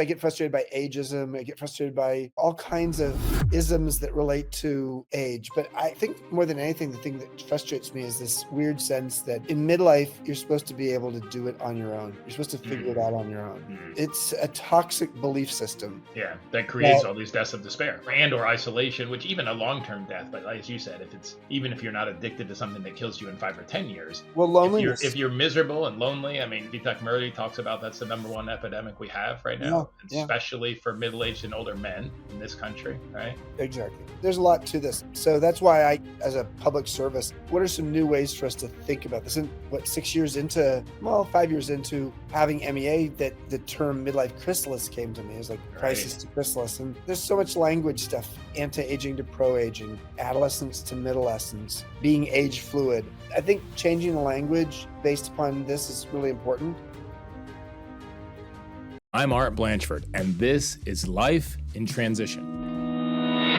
I get frustrated by ageism. I get frustrated by all kinds of isms that relate to age. But I think more than anything, the thing that frustrates me is this weird sense that in midlife, you're supposed to be able to do it on your own. You're supposed to figure it Mm, out on your own. mm. It's a toxic belief system. Yeah, that creates That, all these deaths of despair and or isolation, which even a long-term death, but as you said, even if you're not addicted to something that kills you in 5 or 10 years, well, if loneliness. you're miserable and lonely, I mean, Deepak Murray talks about that's the number one epidemic we have right Yeah, now, yeah. especially for middle-aged and older men in this country, right? Exactly. There's a lot to this. So that's why as a public service, what are some new ways for us to think about this? And 5 years into having MEA, that the term midlife chrysalis came to me. It's like crisis Right. to chrysalis. And there's so much language stuff, anti-aging to pro-aging, adolescence to middlescence, being age fluid. I think changing the language based upon this is really important. I'm Art Blanchford, and this is Life in Transition.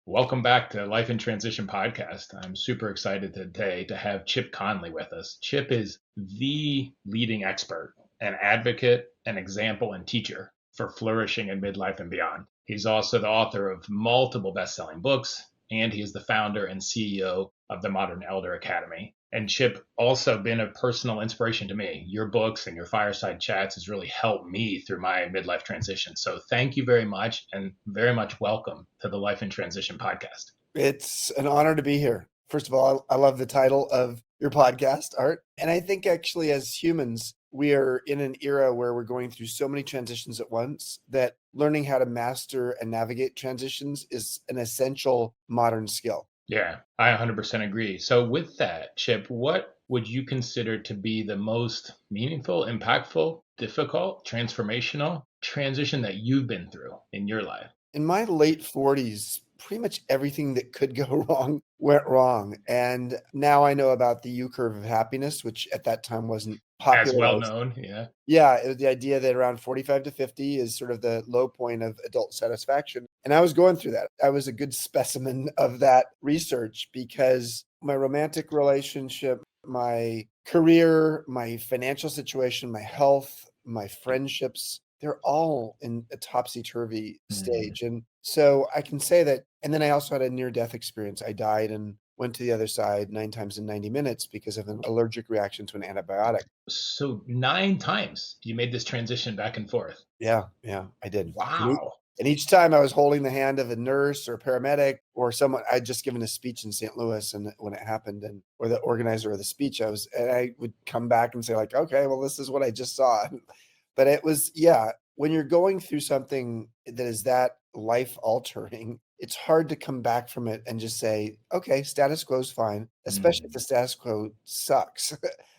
Welcome back to Life in Transition podcast. I'm super excited today to have Chip Conley with us. Chip is the leading expert, an advocate, an example, and teacher for flourishing in midlife and beyond. He's also the author of multiple best-selling books, and he is the founder and CEO of the Modern Elder Academy. And Chip also been a personal inspiration to me. Your books and your fireside chats has really helped me through my midlife transition. So thank you very much, and very much welcome to the Life in Transition podcast. It's an honor to be here. First of all, I love the title of your podcast, Art. And I think actually as humans, we are in an era where we're going through so many transitions at once that learning how to master and navigate transitions is an essential modern skill. Yeah, I 100% agree. So with that, Chip, what would you consider to be the most meaningful, impactful, difficult, transformational transition that you've been through in your life? In my late 40s, pretty much everything that could go wrong went wrong. And now I know about the U curve of happiness, which at that time wasn't As well popularized. known, yeah. Yeah, it was the idea that around 45 to 50 is sort of the low point of adult satisfaction. And I was going through that. I was a good specimen of that research because my romantic relationship, my career, my financial situation, my health, my friendships, they're all in a topsy-turvy Mm. stage. And so I can say that. And then I also had a near-death experience. I died and went to the other side 9 times in 90 minutes because of an allergic reaction to an antibiotic. So 9 times you made this transition back and forth. Yeah, yeah, I did. Wow. And each time I was holding the hand of a nurse or a paramedic or someone. I'd just given a speech in St. Louis, and when it happened, or the organizer of the speech, I would come back and say like, "Okay, well, this is what I just saw." But it was, yeah, when you're going through something that is that life altering, it's hard to come back from it and just say, "Okay, status quo is fine," especially if Mm. the status quo sucks.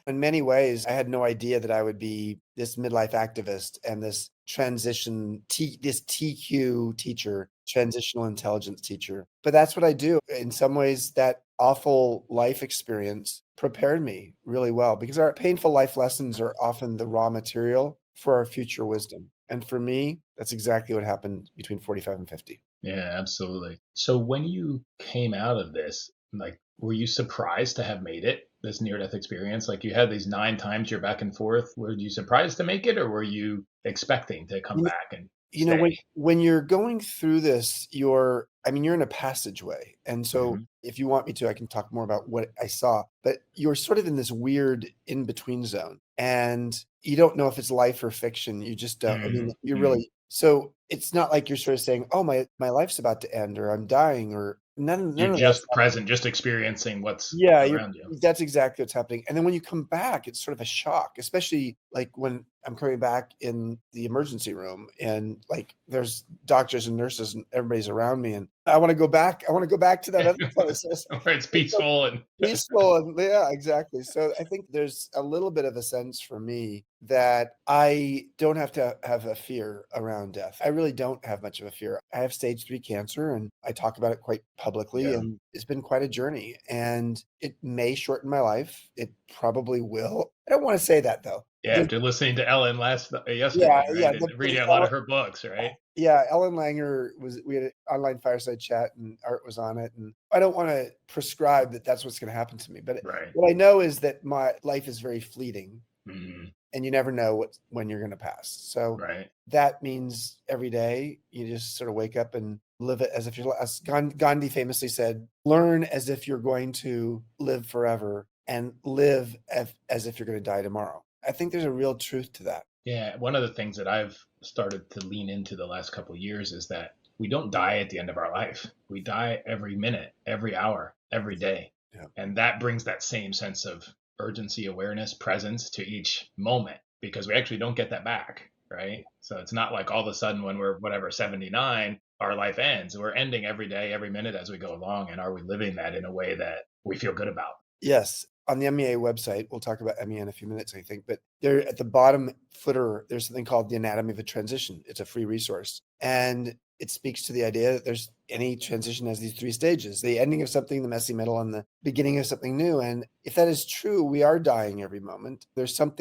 In many ways, I had no idea that I would be this midlife activist and this this TQ teacher, transitional intelligence teacher. But that's what I do. In some ways, that awful life experience prepared me really well because our painful life lessons are often the raw material for our future wisdom. And for me, that's exactly what happened between 45 and 50. Yeah, absolutely. So when you came out of this, like, were you surprised to have made it, this near-death experience? Like, you had these 9 times you're back and forth. Were you surprised to make it, or were you expecting to come back and stay? When you're going through this, you're in a passageway. And so Mhm. if you want me to, I can talk more about what I saw, but you're sort of in this weird in-between zone and you don't know if it's life or fiction. You just don't. I mean, Mm, you're mm. really, so it's not like you're sort of saying, "Oh, my life's about to end," or "I'm dying," or You're none of that. just present, just experiencing what's Yeah, around you. that's exactly what's happening, and then when you come back, it's sort of a shock, especially, like, when I'm coming back in the emergency room and, like, there's doctors and nurses and everybody's around me, and I wanna go back to that other place. Where it's It's so peaceful and peaceful and yeah, exactly. So I think there's a little bit of a sense for me that I don't have to have a fear around death. I really don't have much of a fear. I have stage 3 cancer and I talk about it quite publicly, yeah. and it's been quite a journey, and it may shorten my life. It probably will. I don't wanna say that though. Yeah, after listening to Ellen Yeah, yesterday, yeah, right? And reading a lot of her books, right? yeah, Ellen Langer we had an online fireside chat and Art was on it, and I don't wanna prescribe that that's what's gonna happen to me, but Right. what I know is that my life is very fleeting, Mhm. and you never know when you're going to pass. So Right. that means every day you just sort of wake up and live it as if you're, as Gandhi famously said, learn as if you're going to live forever and live as if you're going to die tomorrow. I think there's a real truth to that. Yeah, one of the things that I've started to lean into the last couple of years is that we don't die at the end of our life. We die every minute, every hour, every day. Yeah. And that brings that same sense of urgency, awareness, presence to each moment because we actually don't get that back, right? So it's not like all of a sudden when we're whatever 79, our life ends. We're ending every day, every minute as we go along. And are we living that in a way that we feel good about? Yes. On the MEA website, we'll talk about MEA in a few minutes, I think, but there at the bottom footer, there's something called the anatomy of a transition. It's a free resource. And it speaks to the idea that there's any transition has these three stages, the ending of something, the messy middle, and the beginning of something new. And if that is true, we are dying every moment. There's some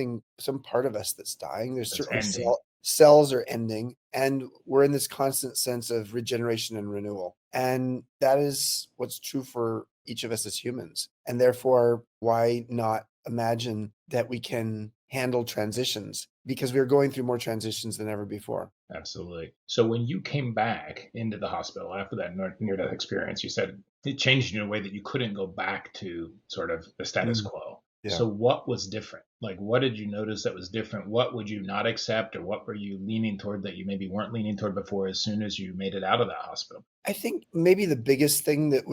part of us that's dying. There's That's certainly ending. cells are ending, and we're in this constant sense of regeneration and renewal. And that is what's true for each of us as humans. And therefore, why not imagine that we can handle transitions? Because we're going through more transitions than ever before. Absolutely. So when you came back into the hospital after that near-death experience, you said it changed you in a way that you couldn't go back to sort of the status Mm, quo. yeah. So what was different? Like, what did you notice that was different? What would you not accept, or what were you leaning toward that you maybe weren't leaning toward before as soon as you made it out of that hospital? I think maybe the biggest thing that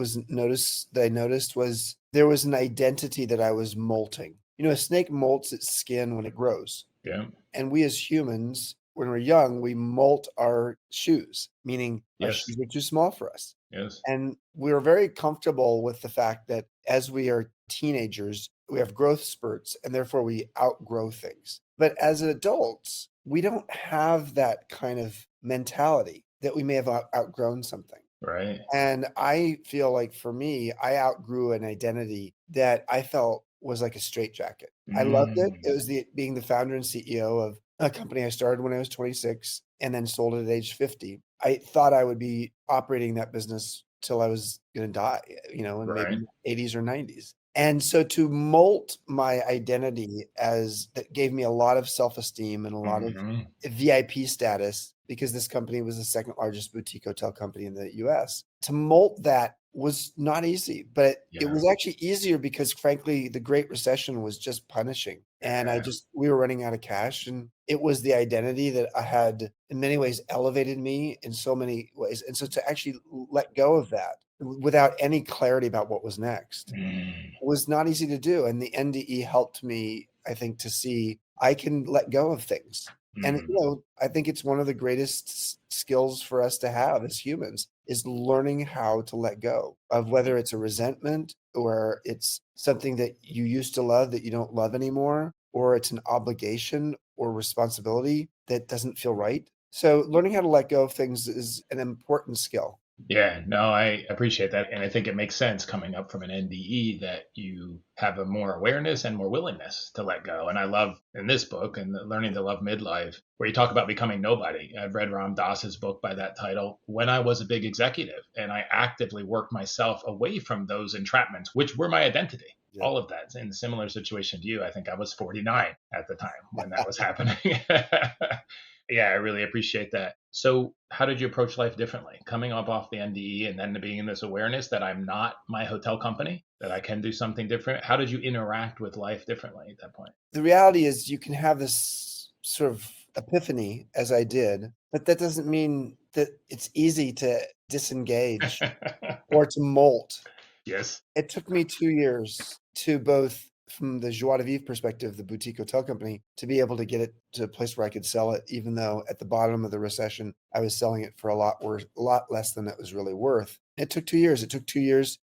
I noticed was there was an identity that I was molting. A snake molts its skin when it grows. Yeah. And we as humans, when we're young, we molt our shoes, meaning our Yes. shoes are too small for us. Yes. And we're very comfortable with the fact that as we are teenagers, we have growth spurts and therefore we outgrow things. But as adults, we don't have that kind of mentality that we may have outgrown something. Right. And I feel like for me, I outgrew an identity that I felt was like a straitjacket. I loved it. It Mm. was being the founder and CEO of a company I started when I was 26 and then sold it at age 50. I thought I would be operating that business till I was going to die, in maybe Right. 80s or 90s. And so to molt my identity as that gave me a lot of self-esteem and a lot of Hmm. VIP status because this company was the second largest boutique hotel company in the US. To molt that was not easy, but it Yeah. was actually easier because frankly, the Great Recession was just punishing. And Yeah. we were running out of cash. And it was the identity that I had in many ways elevated me in so many ways. And so to actually let go of that without any clarity about what was next Mm. was not easy to do, and the NDE helped me, I think, to see I can let go of things. And, Mm. I think it's one of the greatest skills for us to have as humans is learning how to let go of whether it's a resentment or it's something that you used to love that you don't love anymore, or it's an obligation or responsibility that doesn't feel right. So learning how to let go of things is an important skill. Yeah, no, I appreciate that. And I think it makes sense coming up from an NDE that you have a more awareness and more willingness to let go. And I love in this book and Learning to Love Midlife, where you talk about becoming nobody. I've read Ram Dass's book by that title when I was a big executive and I actively worked myself away from those entrapments, which were my identity. Yeah. All of that in a similar situation to you. I think I was 49 at the time when that was happening. Yeah, I really appreciate that. So, how did you approach life differently? Coming up off the NDE and then being in this awareness that I'm not my hotel company, that I can do something different. How did you interact with life differently at that point? The reality is you can have this sort of epiphany as I did, but that doesn't mean that it's easy to disengage or to molt. Yes. It took me 2 years to both from the joie de vivre perspective, the boutique hotel company, to be able to get it to a place where I could sell it, even though at the bottom of the recession, I was selling it for a lot less than it was really worth. It took 2 years. It took 2 years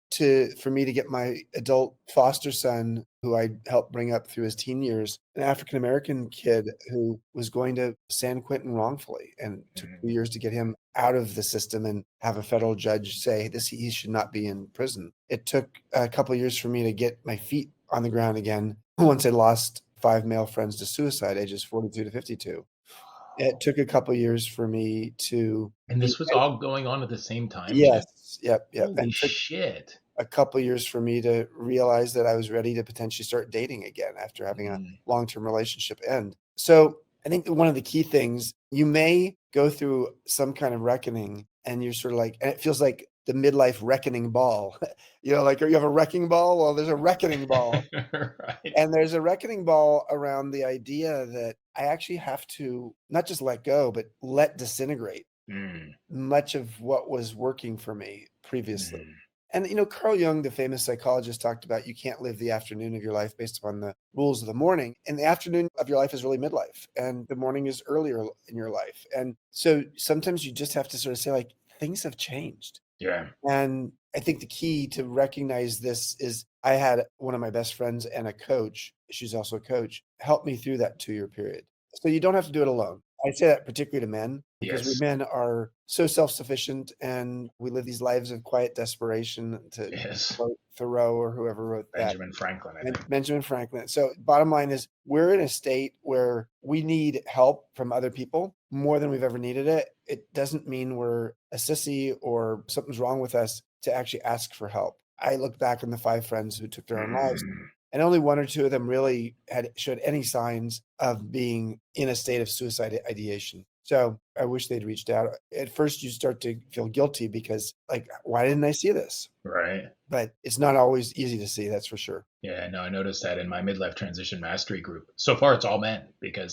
for me to get my adult foster son, who I helped bring up through his teen years, an African American kid who was going to San Quentin wrongfully, and it took 2 Mm. years to get him out of the system and have a federal judge say this he should not be in prison. It took a couple of years for me to get my feet on the ground again once I lost 5 male friends to suicide, ages 42 to 52. It took a couple of years for me to And be this was all going on at the same time, Chip? yes, yep, yep, Holy and took shit. a couple years for me to realize that I was ready to potentially start dating again after having a Mm. long-term relationship end. So I think that one of the key things, you may go through some kind of reckoning and you're sort of like, and it feels like the midlife reckoning ball. Like you have a wrecking ball. Well, there's a reckoning ball. Right. And there's a reckoning ball around the idea that I actually have to not just let go, but let disintegrate Mm. much of what was working for me previously. Mm. And, Carl Jung, the famous psychologist, talked about you can't live the afternoon of your life based upon the rules of the morning. And the afternoon of your life is really midlife, and the morning is earlier in your life. And so sometimes you just have to sort of say, like, things have changed. Yeah. And I think the key to recognize this is I had one of my best friends and a coach, she's also a coach, help me through that 2-year period. So you don't have to do it alone. I say that particularly to men because we Yes. men are so self-sufficient and we live these lives of quiet desperation, to Yes. quote Thoreau or whoever wrote that. Benjamin Franklin, I think. Benjamin Franklin. So bottom line is we're in a state where we need help from other people more than we've ever needed it. It doesn't mean we're a sissy or something's wrong with us to actually ask for help. I look back on the 5 friends who took their own lives, Mm. and only 1 or 2 of them really showed any signs of being in a state of suicide ideation. So I wish they'd reached out. At first, you start to feel guilty because, like, why didn't I see this? Right. But it's not always easy to see, that's for sure. Yeah, no, I noticed that in my midlife transition mastery group. So far, it's all men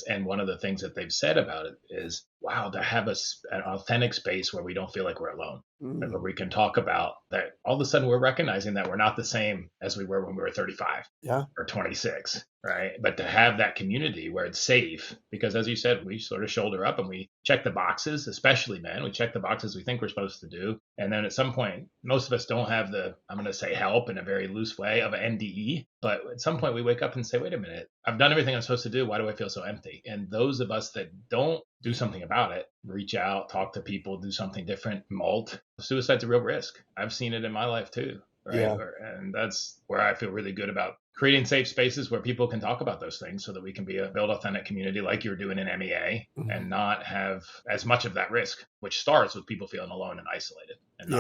and one of the things that they've said about it is, wow, to have an authentic space where we don't feel like we're alone, like where we can talk about that. All of a sudden, we're recognizing that we're not the same as we were when we were 35 Yeah. or 26, right? But to have that community where it's safe, because as you said, we sort of shoulder up and we check the boxes, especially men. We check the boxes we think we're supposed to do. And then at some point, most of us don't have I'm going to say help in a very loose way of an NDE. But at some point we wake up and say, wait a minute, I've done everything I'm supposed to do. Why do I feel so empty? And those of us that don't do something about it, reach out, talk to people, do something different, molt. Suicide's a real risk. I've seen it in my life too. Right. Yeah. And that's where I feel really good about creating safe spaces where people can talk about those things so that we can build authentic community like you're doing in MEA and not have as much of that risk, which starts with people feeling alone and isolated and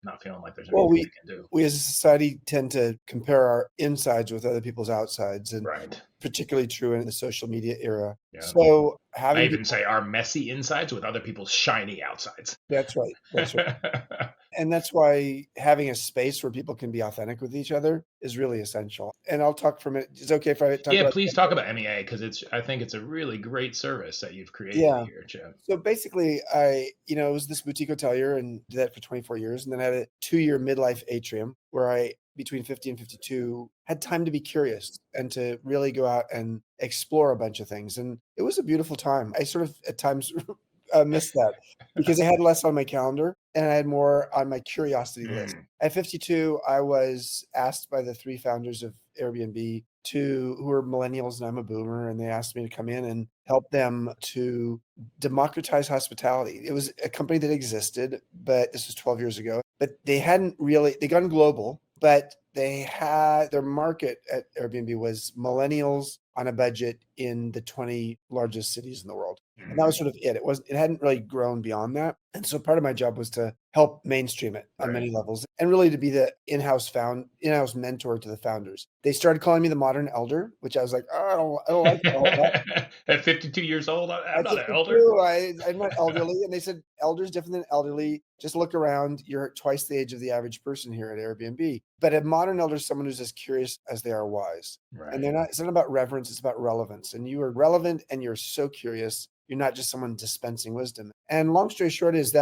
not feeling like there's anything they can do. We as a society tend to compare our insides with other people's outsides, and particularly true in the social media era. Yeah. So I even say our messy insides with other people's shiny outsides. That's right. That's right. And that's why having a space where people can be authentic with each other is really essential. And I'll talk for a minute. Is it okay if I talk about please talk about MEA, because I think it's a really great service that you've created here, Chip. So basically, I was this boutique hotelier and did that for 24 years. And then I had a 2-year midlife atrium where I, between 50 and 52, had time to be curious and to really go out and explore a bunch of things. And it was a beautiful time. I sort of at times missed that because I had less on my calendar and I had more on my curiosity list. At 52, I was asked by the 3 founders of Airbnb who were millennials, and I'm a boomer, and they asked me to come in and help them to democratize hospitality. It was a company that existed, but this was 12 years ago, but they'd gone global, but they had their market at Airbnb was millennials on a budget in the 20 largest cities in the world. And that was sort of it. It hadn't really grown beyond that. And so part of my job was to help mainstream it on many levels and really to be the in-house mentor to the founders. They started calling me the modern elder, which I was like, oh, I don't like that. At 52 years old, I'm not an elder. I'm not elderly. And they said, elder's different than elderly. Just look around. You're twice the age of the average person here at Airbnb. But a modern elder is someone who's as curious as they are wise. Right. And it's not about reverence, it's about relevance. And you are relevant and you're so curious. You're not just someone dispensing wisdom. And long story short is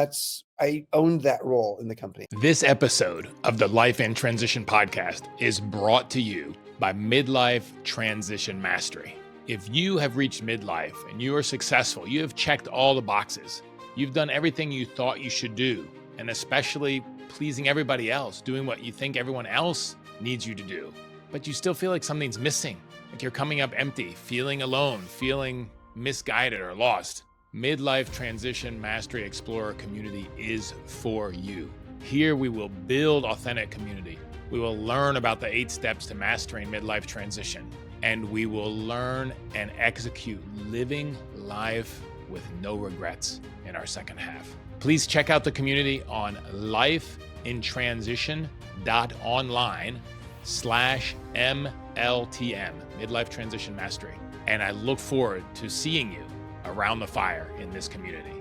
I owned that role in the company. This episode of the Life in Transition podcast is brought to you by Midlife Transition Mastery. If you have reached midlife and you are successful, you have checked all the boxes, you've done everything you thought you should do, and especially pleasing everybody else, doing what you think everyone else needs you to do, but you still feel like something's missing, like you're coming up empty, feeling alone, feeling misguided or lost. Midlife Transition Mastery Explorer community is for you. Here we will build authentic community. We will learn about the 8 steps to mastering midlife transition, and we will learn and execute living life with no regrets in our second half. Please check out the community on lifeintransition.com. midlife.online/MLTM, Midlife Transition Mastery. And I look forward to seeing you around the fire in this community.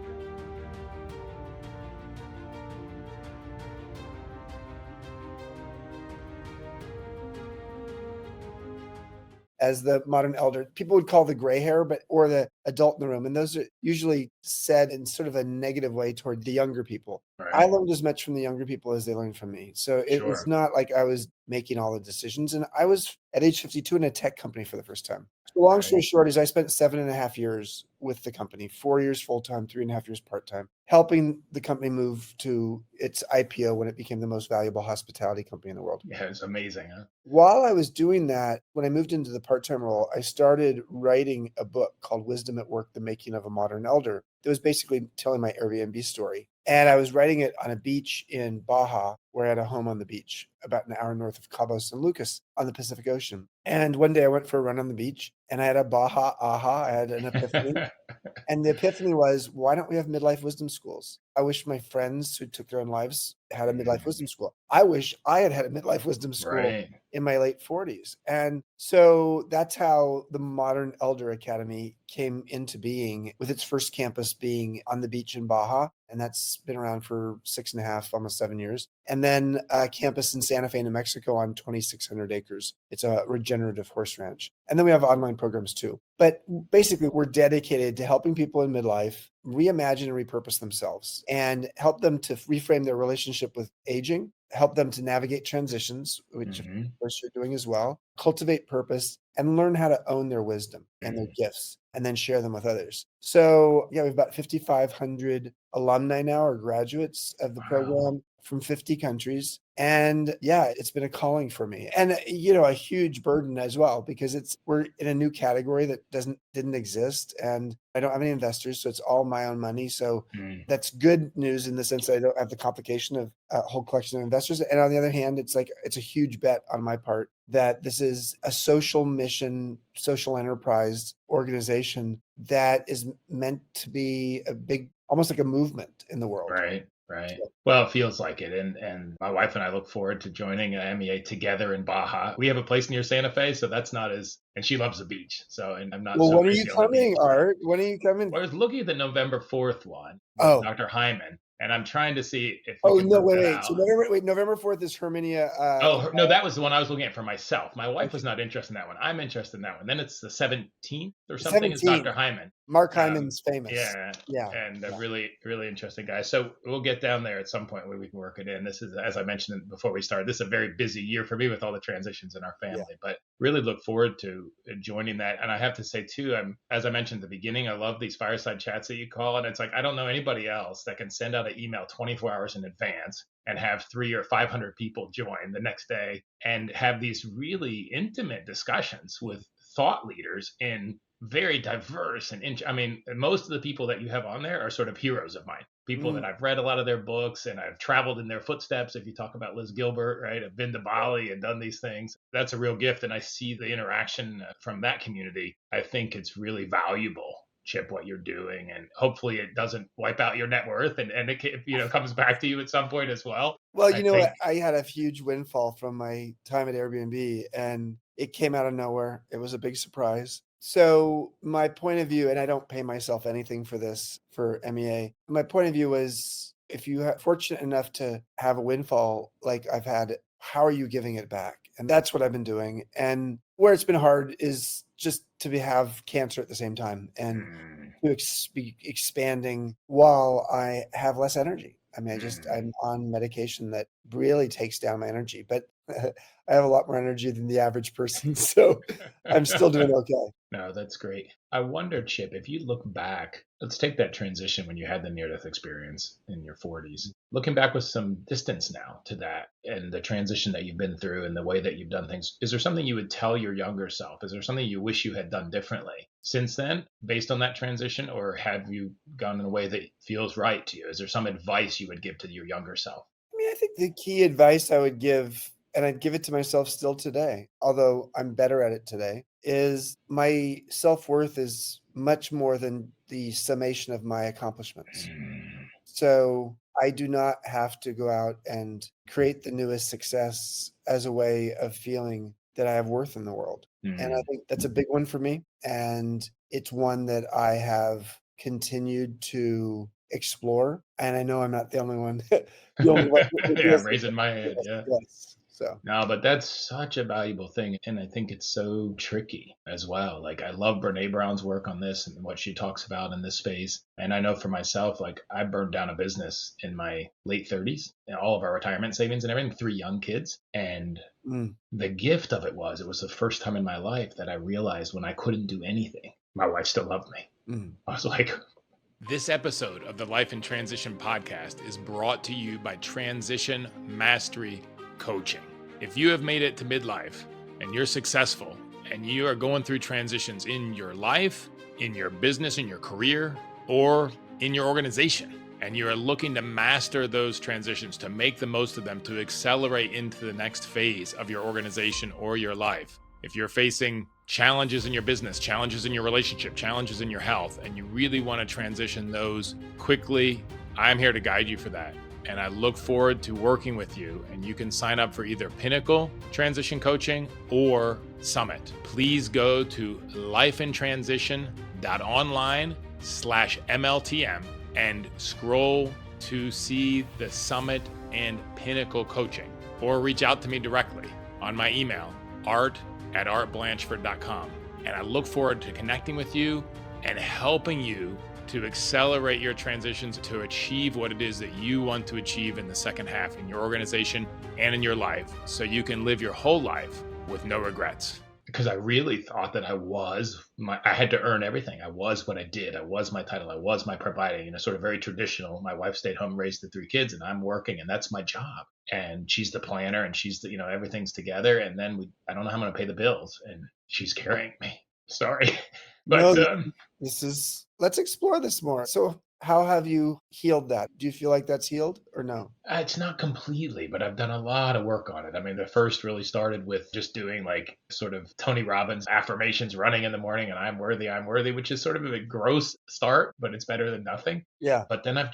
As the modern elder, people would call the gray hair, or the adult in the room. And those are usually said in sort of a negative way toward the younger people. I Right. learned as much from the younger people as they learned from me. So it's Sure. not like I was making all the decisions. And I was at age 52 in a tech company for the first time. So long story Right. short is I spent 7.5 years with the company, 4 years full-time, 3.5 years part-time, helping the company move to its IPO when it became the most valuable hospitality company in the world. Yeah, it's amazing, huh? While I was doing that, when I moved into the part-time role, I started writing a book called Wisdom at Work: The Making of a Modern Elder. That was basically telling my Airbnb story. And I was writing it on a beach in Baja, where I had a home on the beach, about an hour north of Cabo San Lucas on the Pacific Ocean. And one day I went for a run on the beach and I had a Baja aha. I had an epiphany. And the epiphany was, why don't we have midlife wisdom schools? I wish my friends who took their own lives had a midlife Mm, wisdom school. I wish I had had a midlife wisdom school right. in my late 40s. And so that's how the Modern Elder Academy came into being, with its first campus being on the beach in Baja. And that's been around for 6.5, almost 7 years. And then a campus in Santa Fe, New Mexico on 2,600 acres. It's a regenerative horse ranch. And then we have online programs too. But basically, we're dedicated to helping people in midlife reimagine and repurpose themselves and help them to reframe their relationship with aging, help them to navigate transitions, which of Hmm. course you're doing as well, cultivate purpose, and learn how to own their wisdom and their Mm. gifts, and then share them with others. So yeah, we have about 5,500 alumni now, or graduates of the Wow. program, from 50 countries. And yeah, it's been a calling for me, and a huge burden as well, because we're in a new category that didn't exist, and I don't have any investors, so it's all my own money. So Mm, that's good news in the sense that I don't have the complication of a whole collection of investors. And on the other hand, it's a huge bet on my part that this is a social mission, social enterprise organization that is meant to be a big, almost like a movement in the world. right. Right. So, Well, it feels like it. And my wife and I look forward to joining MEA together in Baja. We have a place near Santa Fe, so that's not as, and she loves the beach. So, and I'm not well, so when are you crazy on the beach. coming, Art? When are you coming? I was looking at the November 4th one with Oh, Dr. Hyman, and I'm trying to see if we oh can no, work wait, that wait. So out. November 4th is Herminia. Oh, no, that was the one I was looking at for myself. My wife Okay. was not interested in that one. I'm interested in that one. Then it's the 17th or The something is 17th. Dr. Hyman. Mark Um, Hyman's famous. yeah, Yeah. and a Yeah. really, really interesting guy. So we'll get down there at some point where we can work it in. This is, as I mentioned before we started, this is a very busy year for me with all the transitions in our Yeah. family, but really look forward to joining that. And I have to say too, as I mentioned at the beginning, I love these fireside chats that you call. And it's like, I don't know anybody else that can send out an email 24 hours in advance and have 300 or 500 people join the next day and have these really intimate discussions with thought leaders in very diverse I mean, most of the people that you have on there are sort of heroes of mine. People that Mm. I've read a lot of their books and I've traveled in their footsteps. If you talk about Liz Gilbert, right, I've been to Bali and done these things. That's a real gift, and I see the interaction from that community. I think it's really valuable, Chip, what you're doing, and hopefully it doesn't wipe out your net worth, and it comes back to you at some point as well. Well, I think. I had a huge windfall from my time at Airbnb, and it came out of nowhere. It was a big surprise. So my point of view, and I don't pay myself anything for this for MEA. My point of view is, if you are fortunate enough to have a windfall like I've had, how are you giving it back? And that's what I've been doing. And where it's been hard is just have cancer at the same time, and Mm, to be expanding while I have less energy. I mean, mm. I'm on medication that really takes down my energy, but I have a lot more energy than the average person, so I'm still doing okay. No, that's great. I wonder, Chip, if you look back, let's take that transition when you had the near death experience in your 40s. Looking back with some distance now to that and the transition that you've been through and the way that you've done things, is there something you would tell your younger self? Is there something you wish you had done differently since then based on that transition? Or have you gone in a way that feels right to you? Is there some advice you would give to your younger self? I mean, I think the key advice I would give, and I'd give it to myself still today, although I'm better at it today, is my self-worth is much more than the summation of my accomplishments. Mm, So I do not have to go out and create the newest success as a way of feeling that I have worth in the world. And I Mm. think that's a big one for me. And it's one that I have continued to explore. And I know I'm not the only one, the only one who Yeah, I'm feels raising my yes, head. Yeah. yes. So, No, but that's such a valuable thing. And I think it's so tricky as well. Like, I love Brene Brown's work on this and what she talks about in this space. And I know for myself, like, I burned down a business in my late 30s and all of our retirement savings and everything, 3 young kids. And mm, the gift of it was the first time in my life that I realized when I couldn't do anything, my wife still loved me. mm. I was like, This episode of the Life in Transition podcast is brought to you by Transition Mastery Coaching. If you have made it to midlife and you're successful and you are going through transitions in your life, in your business, in your career, or in your organization, and you are looking to master those transitions, to make the most of them, to accelerate into the next phase of your organization or your life. If you're facing challenges in your business, challenges in your relationship, challenges in your health, and you really want to transition those quickly, I'm here to guide you for that. And I look forward to working with you. And you can sign up for either Pinnacle Transition Coaching or Summit. Please go to lifeintransition.online/MLTM and scroll to see the Summit and Pinnacle Coaching, or reach out to me directly on my email, art@artblanchford.com. And I look forward to connecting with you and helping you to accelerate your transitions to achieve what it is that you want to achieve in the second half in your organization and in your life, so you can live your whole life with no regrets. because I really thought that I had to earn everything. I was what I did. I was my title. I was my provider, sort of very traditional. My wife stayed home, raised the 3 kids, and I'm working, and that's my job. And she's the planner, and she's the, everything's together. And then I don't know how I'm going to pay the bills, and she's carrying me. Sorry. No, But let's explore this more. So, how have you healed that? Do you feel like that's healed or no? It's not completely, but I've done a lot of work on it. I mean, the first really started with just doing like sort of Tony Robbins affirmations, running in the morning, and I'm worthy, which is sort of a gross start, but it's better than nothing. Yeah. But then I've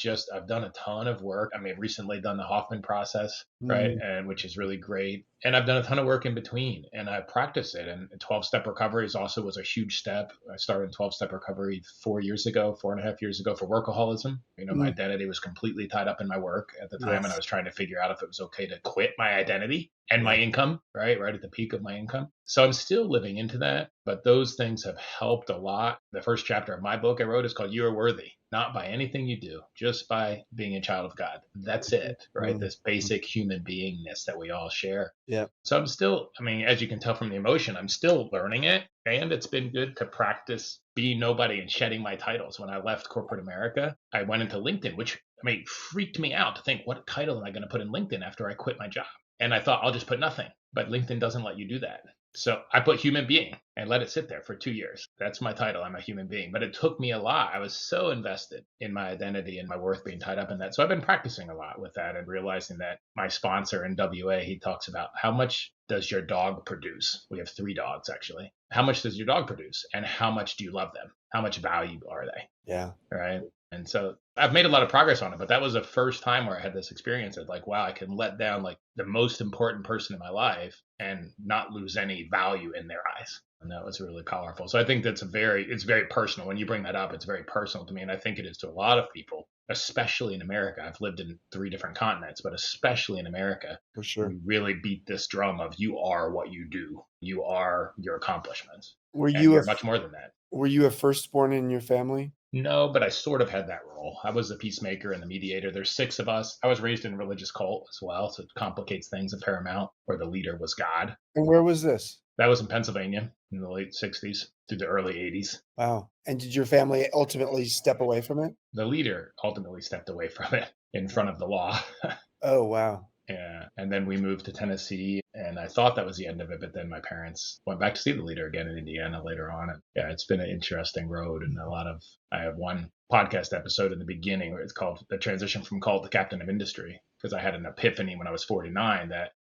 done a ton of work. I mean, recently done the Hoffman process, right? Mm, And which is really great. And I've done a ton of work in between, and I practice it. And 12-step recovery was a huge step. I started 12-step recovery 4.5 years ago for workaholism. My identity was completely tied up in my work at the time, and I yes. was trying to figure out if it was okay to quit my identity and my income, right at the peak of my income. So I'm still living into that, but those things have helped a lot. The first chapter of my book I wrote is called You Are Worthy, not by anything you do, just by being a child of God. That's it, right? This basic human beingness that we all share. Yeah. So I'm still, as you can tell from the emotion, I'm still learning it. And it's been good to practice being nobody and shedding my titles. When I left corporate America, I went into LinkedIn, which freaked me out to think, what title am I going to put in LinkedIn after I quit my job? And I thought, I'll just put nothing. But LinkedIn doesn't let you do that. So I put human being and let it sit there for 2 years. That's my title. I'm a human being. But it took me a lot. I was so invested in my identity and my worth being tied up in that. So I've been practicing a lot with that and realizing that my sponsor in WA, he talks about how much does your dog produce? We have 3 dogs, actually. How much does your dog produce? And how much do you love them? How much value are they? Yeah. Right. And so I've made a lot of progress on it, but that was the first time where I had this experience of like, wow, I can let down like the most important person in my life and not lose any value in their eyes. And that was really powerful. So I think it's very personal. When you bring that up, it's very personal to me. And I think it is to a lot of people, especially in America. I've lived in 3 different continents, but especially in America, For sure. we really beat this drum of you are what you do. You are your accomplishments. Were And you you're much more than that. were you a firstborn in your family? No, but I sort of had that role. I was the peacemaker and the mediator. There's 6 of us. I was raised in a religious cult as well, so it complicates things a fair amount, where the leader was God. And where was this? That was in Pennsylvania in the late 60s through the early 80s. Wow. And did your family ultimately step away from it? The leader ultimately stepped away from it in front of the law. Oh, wow. Yeah. And then we moved to Tennessee, and I thought that was the end of it. But then my parents went back to see the leader again in Indiana later on. And yeah, it's been an interesting road, and I have one podcast episode in the beginning where it's called The Transition from Cult to Captain of Industry, because I had an epiphany when I was 49 that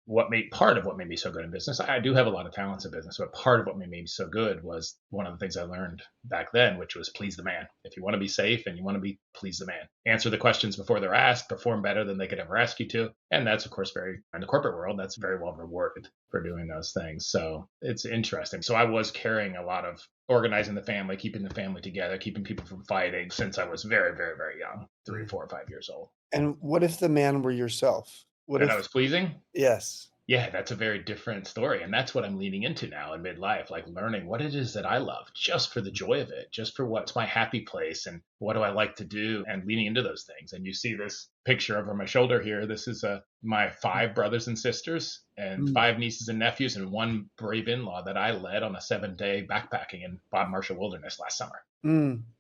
part of what made me so good in business, I do have a lot of talents in business, but part of what made me so good was one of the things I learned back then, which was please the man. If you want to be safe and you want to be please the man, answer the questions before they're asked, perform better than they could ever ask you to. And that's, of course, in the corporate world, that's very well rewarded for doing those things. So it's interesting. So I was carrying a lot of organizing the family, keeping the family together, keeping people from fighting since I was very, very, very young, 3, 4, 5 years old. And what if the man were yourself? What And if I was pleasing? Yes. Yeah, that's a very different story. And that's what I'm leaning into now in midlife, like learning what it is that I love just for the joy of it, just for what's my happy place and what do I like to do, and leaning into those things. And you see this picture over my shoulder here. This is my 5 brothers and sisters and 5 nieces and nephews and 1 brave in-law that I led on a 7-day backpacking in Bob Marshall Wilderness last summer. Wow.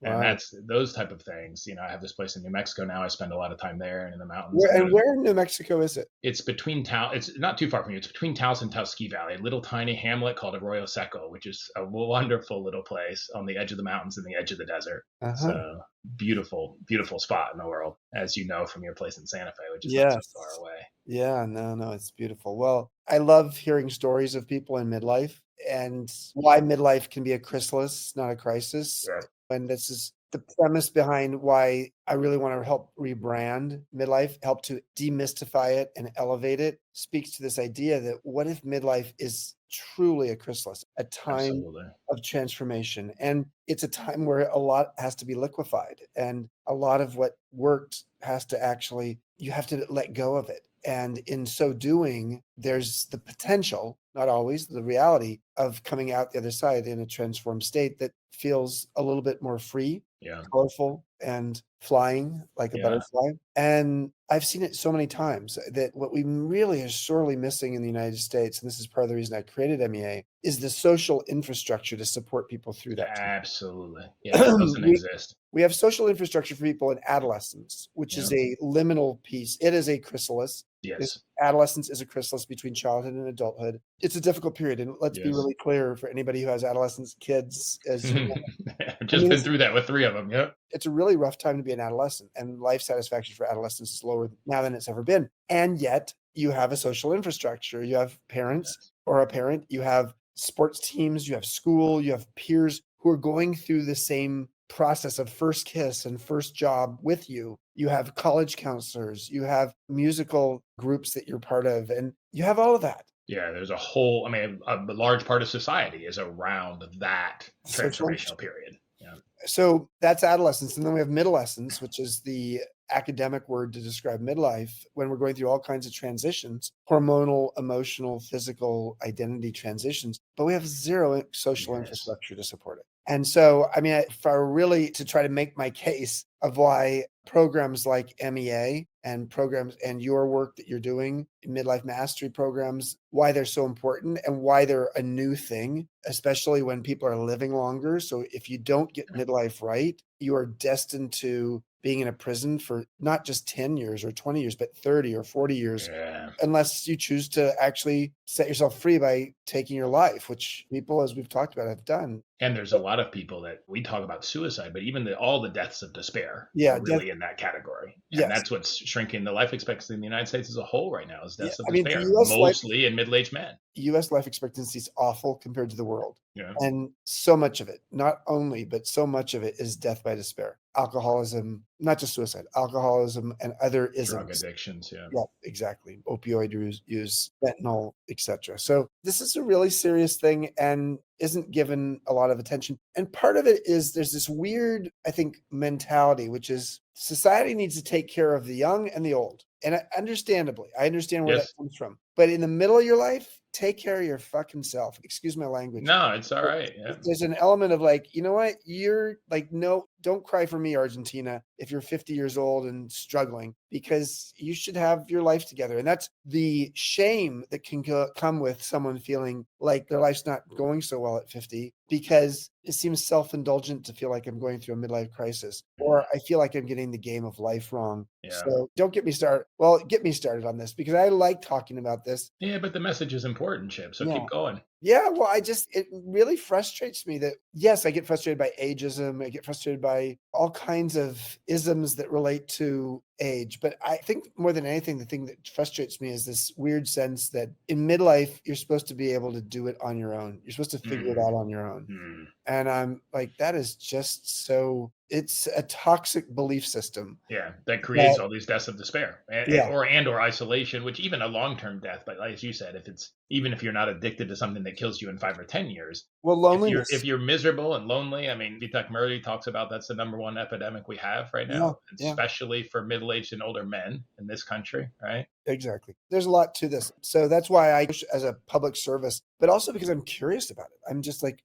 And that's those type of things. I have this place in New Mexico now. I spend a lot of time there and in the mountains. Where in New Mexico is it? It's between It's not too far from you. It's between Taos and Taos Valley, a little tiny hamlet called Arroyo Seco, which is a wonderful little place on the edge of the mountains and the edge of the desert. So beautiful, beautiful spot in the world, as you know from your place in Santa Fe, which is not so far away. Yeah, no, it's beautiful. Well, I love hearing stories of people in midlife and why midlife can be a chrysalis, not a crisis. Yeah. And this is the premise behind why I really want to help rebrand midlife, help to demystify it and elevate it. Speaks to this idea that what if midlife is truly a chrysalis, a time of transformation. And it's a time where a lot has to be liquefied and a lot of what worked has to actually, you have to let go of it. And in so doing, there's the potential, not always, the reality of coming out the other side in a transformed state that feels a little bit more free, colorful, and flying like a butterfly. And I've seen it so many times that what we really are sorely missing in the United States, and this is part of the reason I created MEA, is the social infrastructure to support people through that. Absolutely. Yeah, it doesn't exist. We have social infrastructure for people in adolescence, which is a liminal piece. It is a chrysalis. Yes. Adolescence is a chrysalis between childhood and adulthood. It's a difficult period. And let's be really clear for anybody who has adolescents, kids, as you know. I've just been through that with 3 of them. Yep. It's a really rough time to be an adolescent, and life satisfaction for adolescents is lower now than it's ever been. And yet you have a social infrastructure. You have parents or a parent, you have sports teams, you have school, you have peers who are going through the same process of first kiss and first job with you. You have college counselors, you have musical groups that you're part of, and you have all of that. Yeah, there's a whole, a large part of society is around that transformational period. Yeah. So that's adolescence. And then we have midolescence, which is the academic word to describe midlife, when we're going through all kinds of transitions, hormonal, emotional, physical identity transitions, but we have zero social infrastructure to support it. And so, if I were really to try to make my case of why programs like MEA and programs and your work that you're doing in midlife mastery programs, why they're so important and why they're a new thing, especially when people are living longer. So if you don't get midlife right, you are destined to being in a prison for not just 10 years or 20 years, but 30 or 40 years, unless you choose to actually set yourself free by taking your life, which people, as we've talked about, have done. And there's a lot of people that we talk about suicide, but even all the deaths of despair are really in that category. And that's what's shrinking the life expectancy in the United States as a whole right now is deaths of despair, mostly in middle-aged men. U.S. life expectancy is awful compared to the world. Yeah. And so much of it, not only, but so much of it is death by despair. Alcoholism, not just suicide, alcoholism and other isms. Drug addictions, Yeah, exactly. Opioid use, fentanyl, etc. So this is a really serious thing and isn't given a lot of attention. And part of it is there's this weird, I think, mentality, which is society needs to take care of the young and the old. And understandably, I understand where that comes from. But in the middle of your life, take care of your fucking self. Excuse my language. No, it's all right. Yeah. There's an element of like, you know what? You're like, no, don't cry for me, Argentina, if you're 50 years old and struggling, because you should have your life together. And that's the shame that can come with someone feeling like their life's not going so well at 50, because it seems self-indulgent to feel like I'm going through a midlife crisis, or I feel like I'm getting the game of life wrong. Yeah. So don't get me started. Well, get me started on this because I like talking about this. Yeah, but the message is important, Chip. So Yeah. keep going. Yeah, well, it really frustrates me that, yes, I get frustrated by ageism. I get frustrated by all kinds of isms that relate to age. But I think more than anything, the thing that frustrates me is this weird sense that in midlife, you're supposed to be able to do it on your own. You're supposed to figure it Mm, out on your own. mm. And I'm like, that is just it's a toxic belief system. Yeah, that creates That, all these deaths of despair, yeah. or isolation. Which even a long-term death, but as you said, even if you're not addicted to something that kills you in 5 or 10 years, Well, if loneliness. you're miserable and lonely, I mean, Vitak Murray talks about that's the number one epidemic we have right Yeah. now, Yeah. especially for middle-aged and older men in this country, right? Exactly. There's a lot to this. So that's why I push as a public service, but also because I'm curious about it. I'm just like,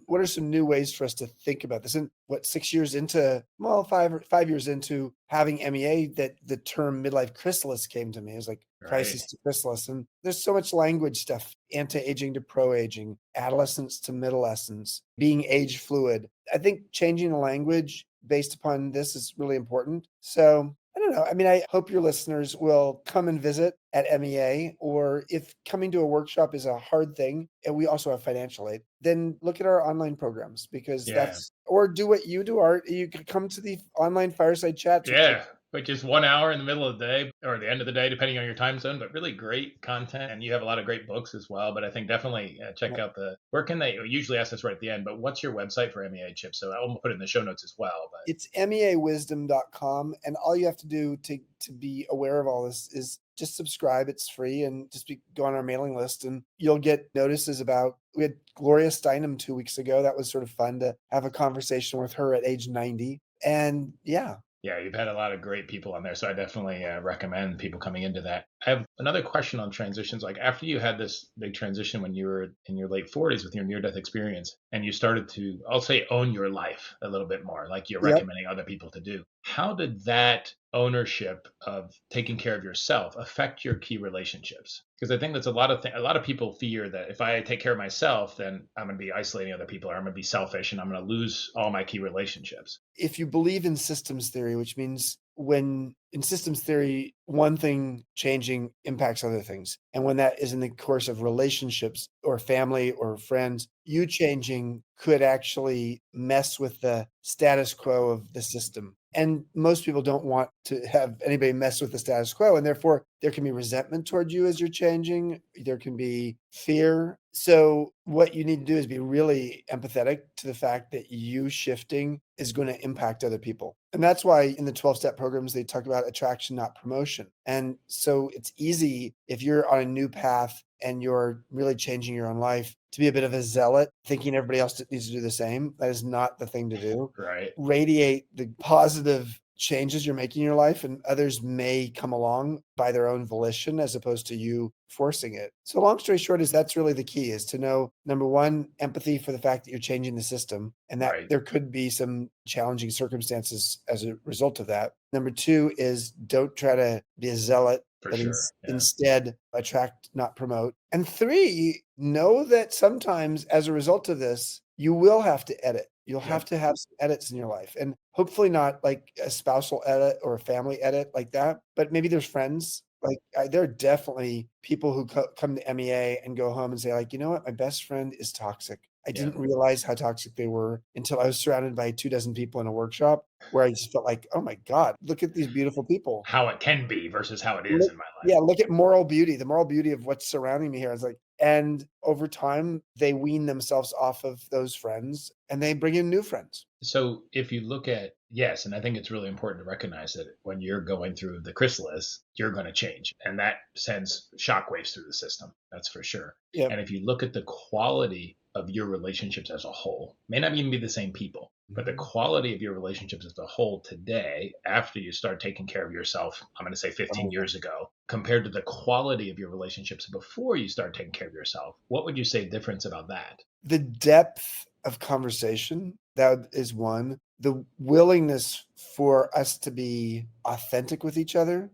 what are some new ways for us to think about this? And what, 6 years into, well, 5 years into having MEA, that the term midlife chrysalis came to me. It was like Right. crisis to chrysalis. And there's so much language stuff, anti-aging to pro-aging, adolescence to middlescence, being age fluid. I think changing the language based upon this is really important. So I don't know. I mean, I hope your listeners will come and visit at MEA, or if coming to a workshop is a hard thing, and we also have financial aid, then look at our online programs, because Yeah. or do what you do, Art. You could come to the online fireside chats, which are, Yeah, which is 1 hour in the middle of the day or the end of the day, depending on your time zone, but really great content. And you have a lot of great books as well. But I think definitely check out where can they usually ask this right at the end, but what's your website for MEA, Chip? So I'll put it in the show notes as well. But it's meawisdom.com. And all you have to do to be aware of all this is just subscribe. It's free, and just go on our mailing list, and you'll get notices about. We had Gloria Steinem 2 weeks ago. That was sort of fun to have a conversation with her at age 90. And yeah. yeah, you've had a lot of great people on there. So I definitely recommend people coming into that. I have another question on transitions. Like after you had this big transition when you were in your late 40s with your near death experience, and you started to, I'll say, own your life a little bit more, like you're Yep. recommending other people to do. How did that ownership of taking care of yourself affect your key relationships? Because I think that's a lot of people fear that if I take care of myself, then I'm going to be isolating other people, or I'm going to be selfish, and I'm going to lose all my key relationships. If you believe in systems theory, which means when in systems theory, one thing changing impacts other things. And when that is in the course of relationships or family or friends, you changing could actually mess with the status quo of the system. And most people don't want to have anybody mess with the status quo. And therefore, there can be resentment toward you as you're changing. There can be fear. So what you need to do is be really empathetic to the fact that you shifting is going to impact other people. And that's why in the 12-step programs, they talk about attraction, not promotion. And so it's easy if you're on a new path and you're really changing your own life to be a bit of a zealot, thinking everybody else needs to do the same. That is not the thing to do. Right. Radiate the positive changes you're making in your life, and others may come along by their own volition as opposed to you forcing it. So long story short is that's really the key, is to know, number one, empathy for the fact that you're changing the system and that Right. there could be some challenging circumstances as a result of that. Number two is don't try to be a zealot, For but sure. Yeah. instead attract, not promote. And three, know that sometimes as a result of this, you will have to edit. You'll Yep. have to have some edits in your life, and hopefully not like a spousal edit or a family edit like that, but maybe there's friends. Like there are definitely people who come to MEA and go home and say, like, you know what, my best friend is toxic. I Yeah. didn't realize how toxic they were until I was surrounded by 24 people in a workshop, where I just felt like, oh my God, look at these beautiful people. How it can be versus how it is in my life. Yeah, look at moral beauty, the moral beauty of what's surrounding me here. It's like, and over time, they wean themselves off of those friends and they bring in new friends. So if you look at, yes, and I think it's really important to recognize that when you're going through the chrysalis, you're going to change. And that sends shockwaves through the system. That's for sure. Yeah. And if you look at the quality of your relationships as a whole, may not even be the same people, but the quality of your relationships as a whole today, after you start taking care of yourself, I'm going to say 15 years ago, compared to the quality of your relationships before you start taking care of yourself, what would you say difference about that? The depth of conversation That is one. The willingness for us to be authentic with each other,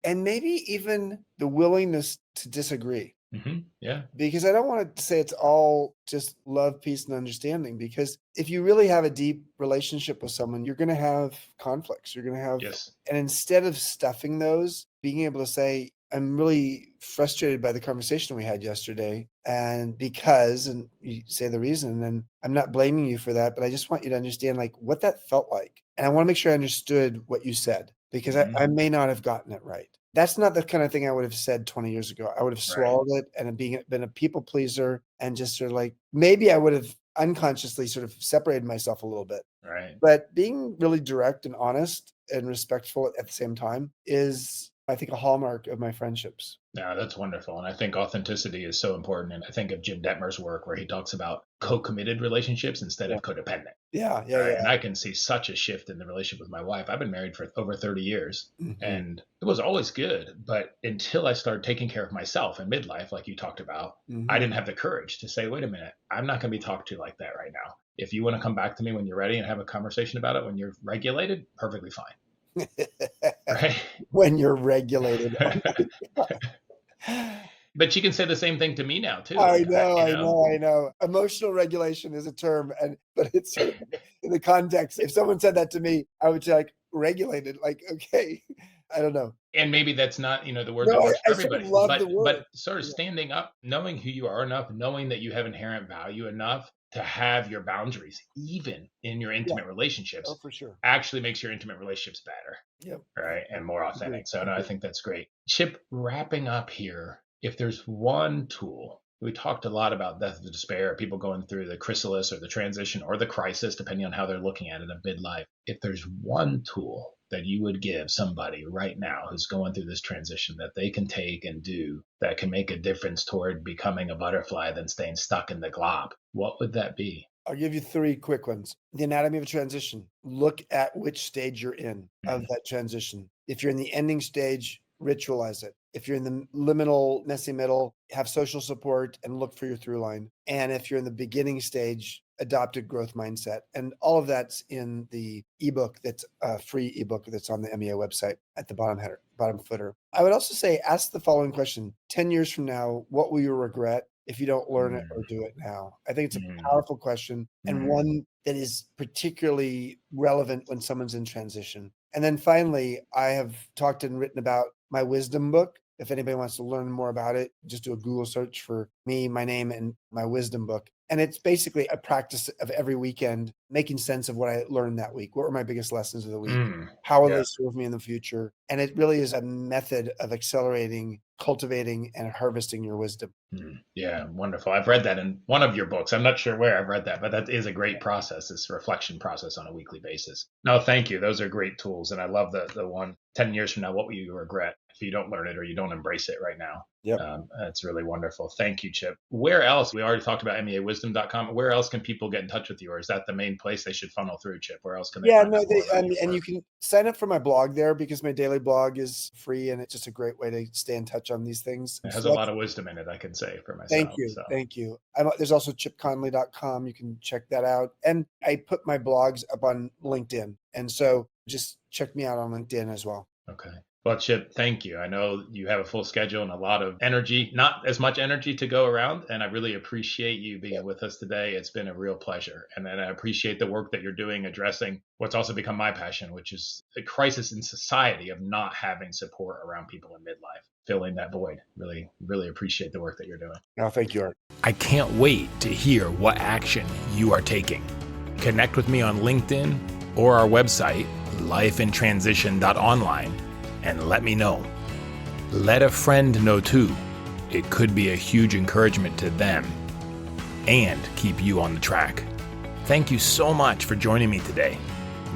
and maybe even the willingness to disagree. Yeah. Because I don't want to say it's all just love, peace, and understanding. Because if you really have a deep relationship with someone, you're going to have conflicts. You're going to have, Yes. and instead of stuffing those, being able to say, I'm really frustrated by the conversation we had yesterday. And you say the reason, and I'm not blaming you for that, but I just want you to understand like what that felt like. And I want to make sure I understood what you said, because I may not have gotten it right. That's not the kind of thing I would have said 20 years ago. I would have swallowed it and been a people pleaser and just sort of like, maybe I would have unconsciously sort of separated myself a little bit. Right. But being really direct and honest and respectful at the same time is, I think, a hallmark of my friendships. Yeah, that's wonderful. And I think authenticity is so important. And I think of Jim Detmer's work where he talks about co-committed relationships instead of codependent. Yeah. And I can see such a shift in the relationship with my wife. I've been married for over 30 years and it was always good. But until I started taking care of myself in midlife, like you talked about, I didn't have the courage to say, wait a minute, I'm not going to be talked to like that right now. If you want to come back to me when you're ready and have a conversation about it when you're regulated, perfectly fine. Right? When you're regulated. But you can say the same thing to me now too. I know. Emotional regulation is a term, but it's sort of in the context. If someone said that to me, I would say like regulated, like, okay, I don't know. And maybe that's not, the word that works for everybody. Sort of love the word. But sort of standing up, knowing who you are enough, knowing that you have inherent value enough to have your boundaries, even in your intimate relationships, for sure, actually makes your intimate relationships better. Yep. Right. And more authentic. So no, I think that's great. Chip, wrapping up here, if there's one tool, we talked a lot about death of despair, people going through the chrysalis or the transition or the crisis, depending on how they're looking at it in midlife. If there's one tool that you would give somebody right now who's going through this transition that they can take and do that can make a difference toward becoming a butterfly than staying stuck in the glob, what would that be? I'll give you 3 quick ones. The anatomy of a transition. Look at which stage you're in of that transition. If you're in the ending stage, ritualize it. If you're in the liminal, messy middle, have social support and look for your through line. And if you're in the beginning stage, adopt a growth mindset. And all of that's in the ebook that's a free ebook that's on the MEA website at the bottom footer. I would also say, ask the following question. 10 years from now, what will you regret if you don't learn it or do it now? I think it's a powerful question and one that is particularly relevant when someone's in transition. And then finally, I have talked and written about my wisdom book. If anybody wants to learn more about it, just do a Google search for me, my name, and my wisdom book. And it's basically a practice of every weekend, making sense of what I learned that week. What were my biggest lessons of the week? How will they serve me in the future? And it really is a method of accelerating, cultivating, and harvesting your wisdom. Yeah, wonderful. I've read that in one of your books. I'm not sure where I've read that, but that is a great process, this reflection process on a weekly basis. No, thank you. Those are great tools. And I love the one 10 years from now, what will you regret if you don't learn it or you don't embrace it right now? Yep. That's really wonderful. Thank you, Chip. Where else? We already talked about meawisdom.com. Where else can people get in touch with you? Or is that the main place they should funnel through, Chip? Where else can they? And you can sign up for my blog there because my daily blog is free and it's just a great way to stay in touch on these things. It has a lot of wisdom in it, I can say for myself. Thank you. There's also chipconley.com. You can check that out. And I put my blogs up on LinkedIn. And so just check me out on LinkedIn as well. Okay. Well, Chip, thank you. I know you have a full schedule and a lot of energy, not as much energy to go around. And I really appreciate you being with us today. It's been a real pleasure. And then I appreciate the work that you're doing, addressing what's also become my passion, which is a crisis in society of not having support around people in midlife, filling that void. Really, really appreciate the work that you're doing. No, thank you, Art. I can't wait to hear what action you are taking. Connect with me on LinkedIn or our website, lifeintransition.online. And let me know. Let a friend know too. It could be a huge encouragement to them and keep you on the track. Thank you so much for joining me today.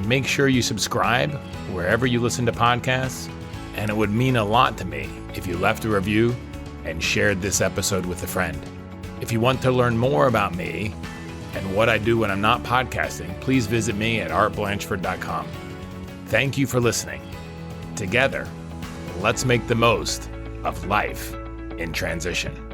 Make sure you subscribe wherever you listen to podcasts, and it would mean a lot to me if you left a review and shared this episode with a friend. If you want to learn more about me and what I do when I'm not podcasting, please visit me at artblanchford.com. Thank you for listening. Together, let's make the most of life in transition.